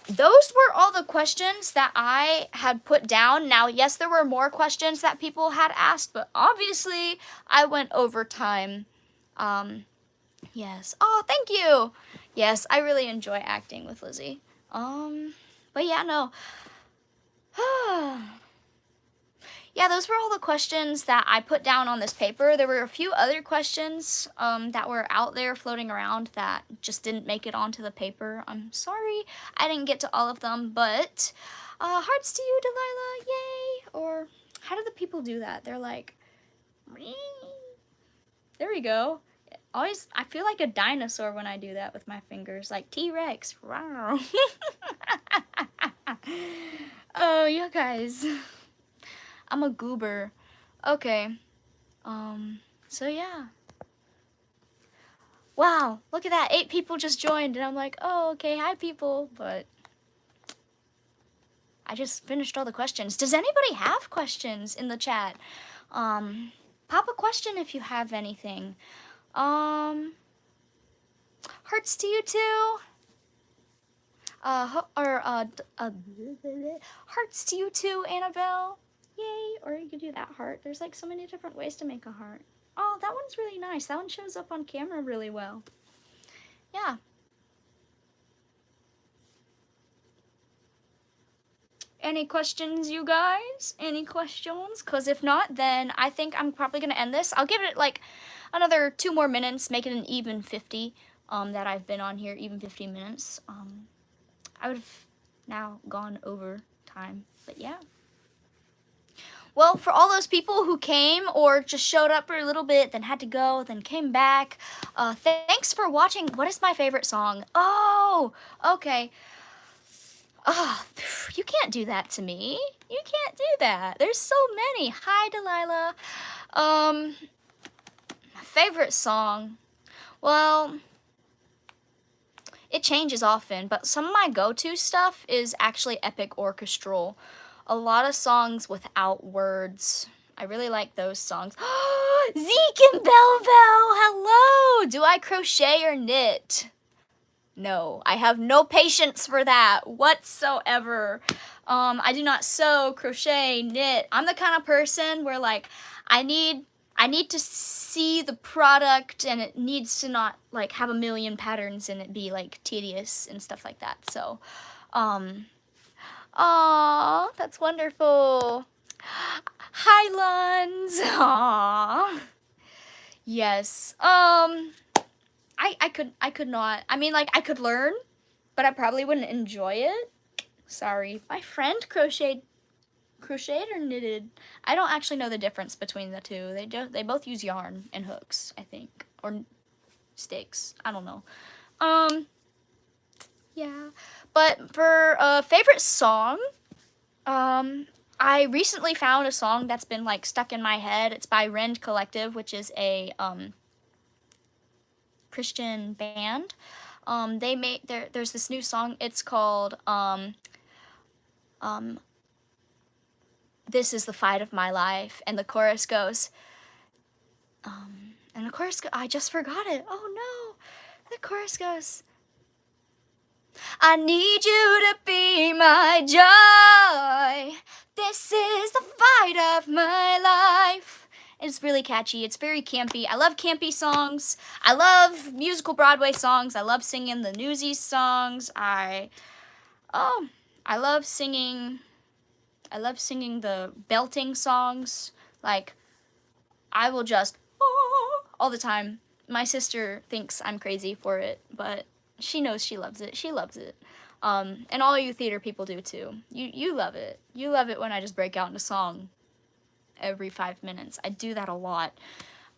those were all the questions that I had put down. Now, yes, there were more questions that people had asked, but obviously I went over time. Yes. Oh, thank you. Yes, I really enjoy acting with Lizzie. But yeah, no. Yeah, those were all the questions that I put down on this paper. There were a few other questions that were out there floating around that just didn't make it onto the paper. I'm sorry I didn't get to all of them, but hearts to you, Delilah, yay! Or how do the people do that? They're like, there we go. Always, I feel like a dinosaur when I do that with my fingers, like T-Rex. Oh, you guys. I'm a goober. Okay. So yeah. Wow, look at that. 8 people just joined and I'm like, oh, okay, hi people. But I just finished all the questions. Does anybody have questions in the chat? Pop a question if you have anything. Hearts to you too. Hearts to you too, Annabelle. Yay, or you could do that heart. There's like so many different ways to make a heart. Oh, that one's really nice. That one shows up on camera really well. Yeah. Any questions, you guys? Any questions? Because if not, then I think I'm probably going to end this. I'll give it like another 2 more minutes, make it an even 50 that I've been on here, even 50 minutes. I would have now gone over time, but yeah. Well, for all those people who came or just showed up for a little bit, then had to go, then came back, thanks for watching. What is my favorite song? Oh, okay. Oh, you can't do that to me. You can't do that. There's so many. Hi, Delilah. My favorite song. Well, it changes often, but some of my go-to stuff is actually epic orchestral. A lot of songs without words. I really like those songs. Zeke and Belleville, hello! Do I crochet or knit? No, I have no patience for that whatsoever. I do not sew, crochet, knit. I'm the kind of person where like I need to see the product, and it needs to not like have a million patterns and it be like tedious and stuff like that. So, aw, that's wonderful. Hi, Luns. Aw. Yes. I could not. I mean, like I could learn, but I probably wouldn't enjoy it. Sorry. My friend crocheted or knitted. I don't actually know the difference between the two. They both use yarn and hooks, I think, or sticks. I don't know. Yeah. But for a favorite song, I recently found a song that's been like stuck in my head. It's by Rend Collective, which is a Christian band. They made there's this new song. It's called This Is the Fight of My Life, and the chorus goes, I just forgot it. Oh no. The chorus goes, I need you to be my joy. This is the fight of my life. It's really catchy. It's very campy. I love campy songs. I love musical Broadway songs. I love singing the Newsies songs. I love singing the belting songs. Like, I will just all the time. My sister thinks I'm crazy for it, but she knows she loves it. She loves it. And all you theater people do too. You love it. You love it when I just break out into song every 5 minutes. I do that a lot.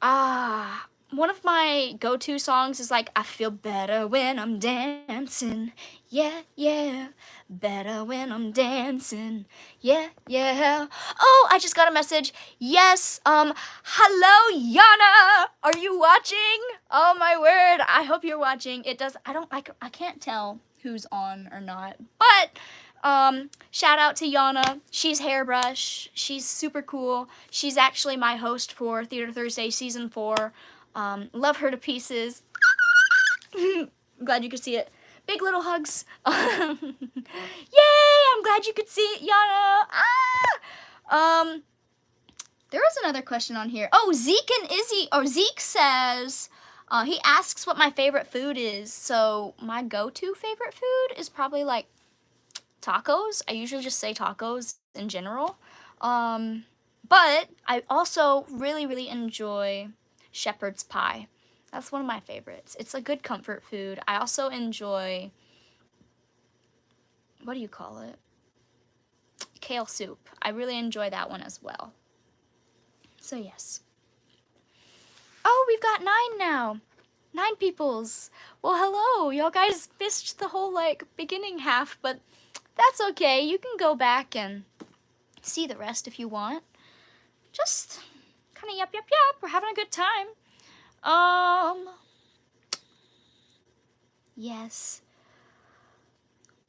One of my go-to songs is like, I feel better when I'm dancing. Yeah, yeah. Better when I'm dancing. Yeah, yeah. Oh, I just got a message. Yes, hello, Yana. Are you watching? Oh my word. I hope you're watching. I can't tell who's on or not. But shout out to Yana. She's Hairbrush. She's super cool. She's actually my host for Theater Thursday Season 4. Love her to pieces. I'm glad you could see it. Big little hugs. Yay! I'm glad you could see it, Yana. There was another question on here. Oh, Zeke says, he asks what my favorite food is. So my go-to favorite food is probably like tacos. I usually just say tacos in general. But I also really, really enjoy shepherd's pie. That's one of my favorites. It's a good comfort food. I also enjoy, what do you call it? Kale soup. I really enjoy that one as well. So yes. Oh, we've got 9 now. 9 peoples. Well, hello. Y'all guys missed the whole like beginning half, but that's okay. You can go back and see the rest if you want. Just kind of yep. We're having a good time. Yes.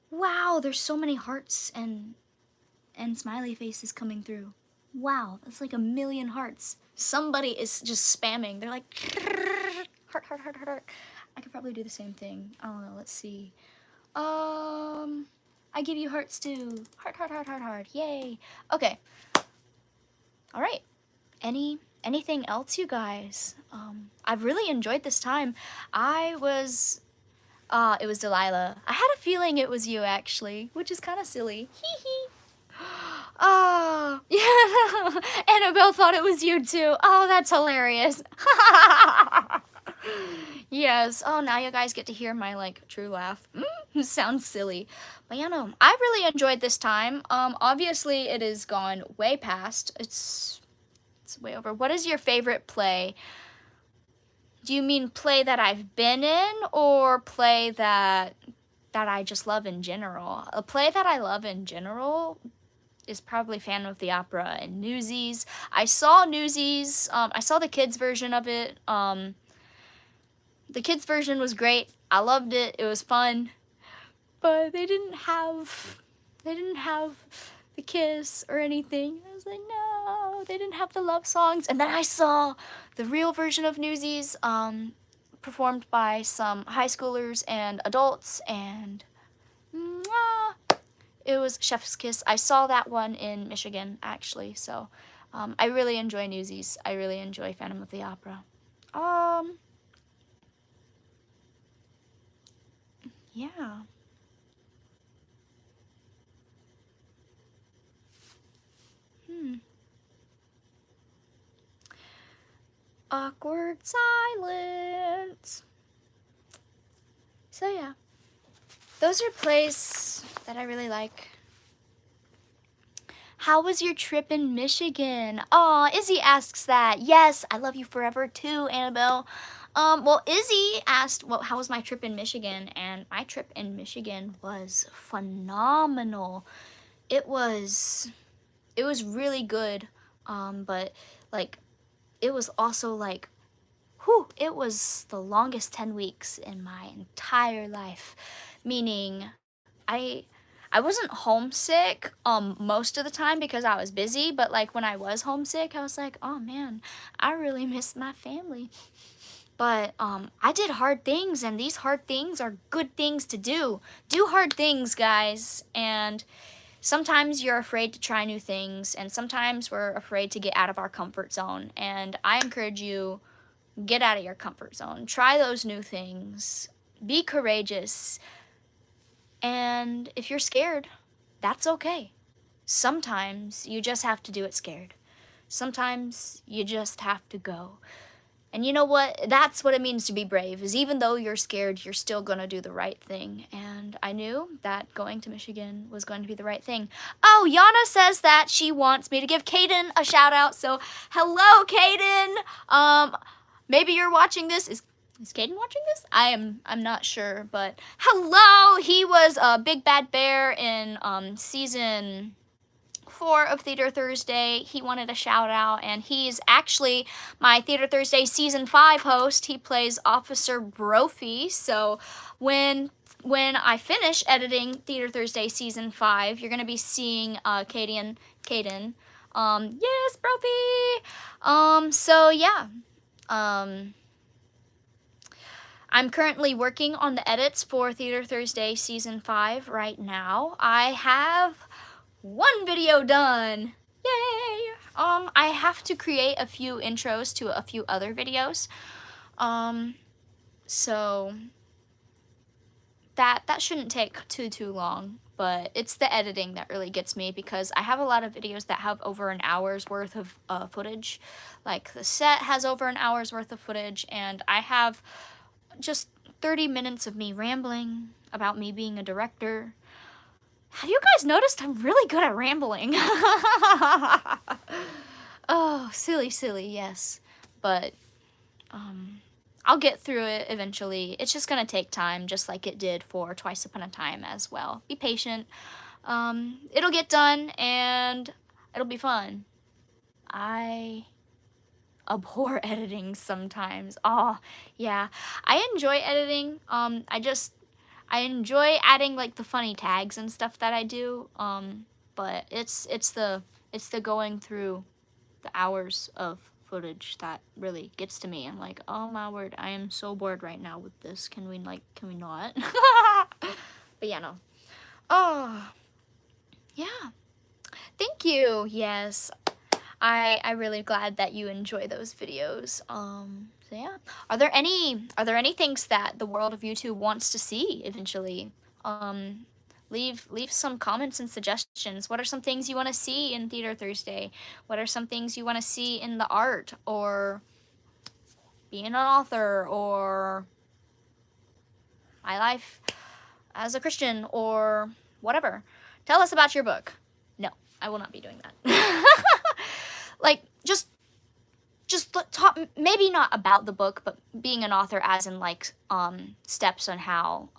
Wow, there's so many hearts and smiley faces coming through. Wow, that's like 1,000,000 hearts. Somebody is just spamming. They're like, heart. I could probably do the same thing. I don't know, let's see. I give you hearts too. Heart. Yay. Okay. All right. Anything else, you guys? I've really enjoyed this time. It was Delilah. I had a feeling it was you, actually, which is kind of silly. Hee hee. Oh, yeah. Annabelle thought it was you, too. Oh, that's hilarious. Yes. Oh, now you guys get to hear my, like, true laugh. Sounds silly. But, yeah, no, I really enjoyed this time. Obviously, it has gone way past. It's way over. What is your favorite play? Do you mean play that I've been in, or play that I just love in general? A play that I love in general is probably Phantom of the Opera and Newsies. I saw Newsies. I saw the kids' version of it. The kids' version was great. I loved it. It was fun. But they didn't have the kiss or anything. I was like, no, they didn't have the love songs. And then I saw the real version of Newsies, performed by some high schoolers and adults, and It was Chef's Kiss. I saw that one in Michigan, actually. So I really enjoy Newsies. I really enjoy Phantom of the Opera. Yeah. Awkward silence. So yeah, those are plays that I really like. How was your trip in Michigan? Aw, Izzy asks that. Yes, I love you forever too, Annabelle. Well, Izzy asked, well, how was my trip in Michigan? And my trip in Michigan was phenomenal. It was really good. But like, it was also like, whew, it was the longest 10 weeks in my entire life. Meaning, I I wasn't homesick most of the time because I was busy, but like when I was homesick, I was like, "Oh man, I really miss my family." But I did hard things, and these hard things are good things to do. Do hard things, guys. And sometimes you're afraid to try new things, and sometimes we're afraid to get out of our comfort zone. And I encourage you, get out of your comfort zone. Try those new things. Be courageous. And if you're scared, that's okay. Sometimes you just have to do it scared. Sometimes you just have to go. And you know what? That's what it means to be brave, is even though you're scared, you're still gonna do the right thing. And I knew that going to Michigan was going to be the right thing. Oh, Yana says that she wants me to give Caden a shout out. So hello, Caden. Maybe you're watching this. Is Caden watching this? I'm not sure, but hello. He was a Big Bad Bear in season 4 of Theater Thursday. He wanted a shout out, and he's actually my Theater Thursday season 5 host. He plays Officer Brophy. So when I finish editing Theater Thursday season 5, you're gonna be seeing Caden. Yes, Brophy. So yeah. I'm currently working on the edits for Theater Thursday season 5 right now. I have one video done. Yay! I have to create a few intros to a few other videos. So that shouldn't take too long, but it's the editing that really gets me, because I have a lot of videos that have over an hour's worth of footage. Like the set has over an hour's worth of footage, and I have just 30 minutes of me rambling about me being a director. Have you guys noticed I'm really good at rambling? Oh, silly, yes. But I'll get through it eventually. It's just gonna take time, just like it did for Twice Upon a Time as well. Be patient. It'll get done, and it'll be fun. I abhor editing sometimes. Oh, yeah. I enjoy editing. I enjoy adding like the funny tags and stuff that I do. But it's the going through the hours of footage that really gets to me. I'm like, oh my word, I am so bored right now with this. Can we not? But yeah, no. Oh, yeah. Thank you. Yes. I'm really glad that you enjoy those videos. So yeah. Are there any things that the world of YouTube wants to see eventually? Leave some comments and suggestions. What are some things you want to see in Theater Thursday? What are some things you want to see in the art, or being an author, or my life as a Christian, or whatever? Tell us about your book. No, I will not be doing that. Like, just talk, maybe not about the book, but being an author as in like steps on how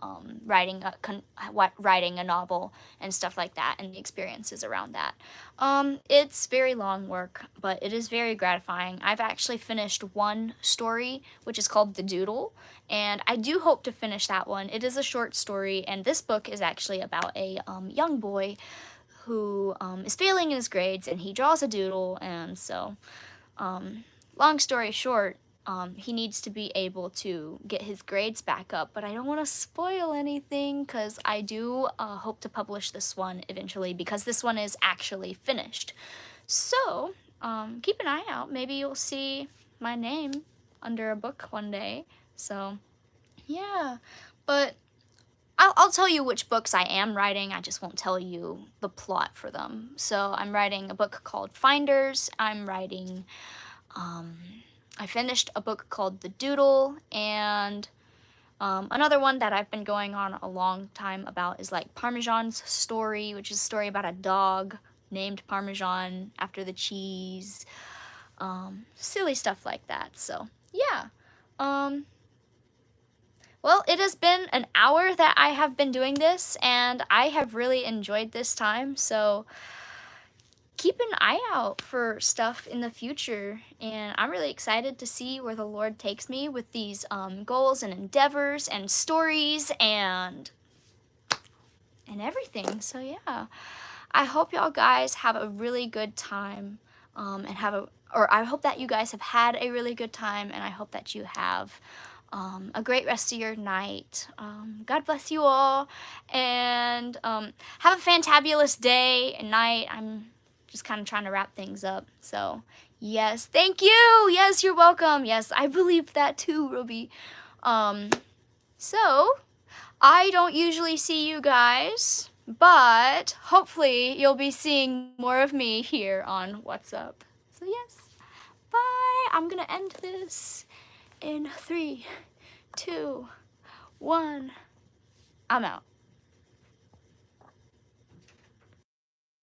writing a novel and stuff like that, and the experiences around that. It's very long work, but it is very gratifying. I've actually finished one story, which is called The Doodle, and I do hope to finish that one. It is a short story, and this book is actually about a young boy who is failing in his grades, and he draws a doodle. And so long story short, he needs to be able to get his grades back up, but I don't want to spoil anything because I do hope to publish this one eventually because this one is actually finished. So, keep an eye out. Maybe you'll see my name under a book one day. So, yeah. But I'll tell you which books I am writing. I just won't tell you the plot for them. So, I'm writing a book called Finders. I'm writing, I finished a book called The Doodle, and another one that I've been going on a long time about is like Parmesan's Story, which is a story about a dog named Parmesan after the cheese. Silly stuff like that. So yeah. Well, it has been an hour that I have been doing this, and I have really enjoyed this time. So keep an eye out for stuff in the future, and I'm really excited to see where the Lord takes me with these goals and endeavors and stories and everything. So yeah, I hope y'all guys have a really good time, and I hope that you guys have had a really good time, and I hope that you have a great rest of your night. God bless you all, and have a fantabulous day and night. I'm just kind of trying to wrap things up. So yes, thank you. Yes, you're welcome. Yes, I believe that too, Ruby. So I don't usually see you guys, but hopefully you'll be seeing more of me here on What's Up. So yes, bye. I'm gonna end this in 3, 2, 1. I'm out.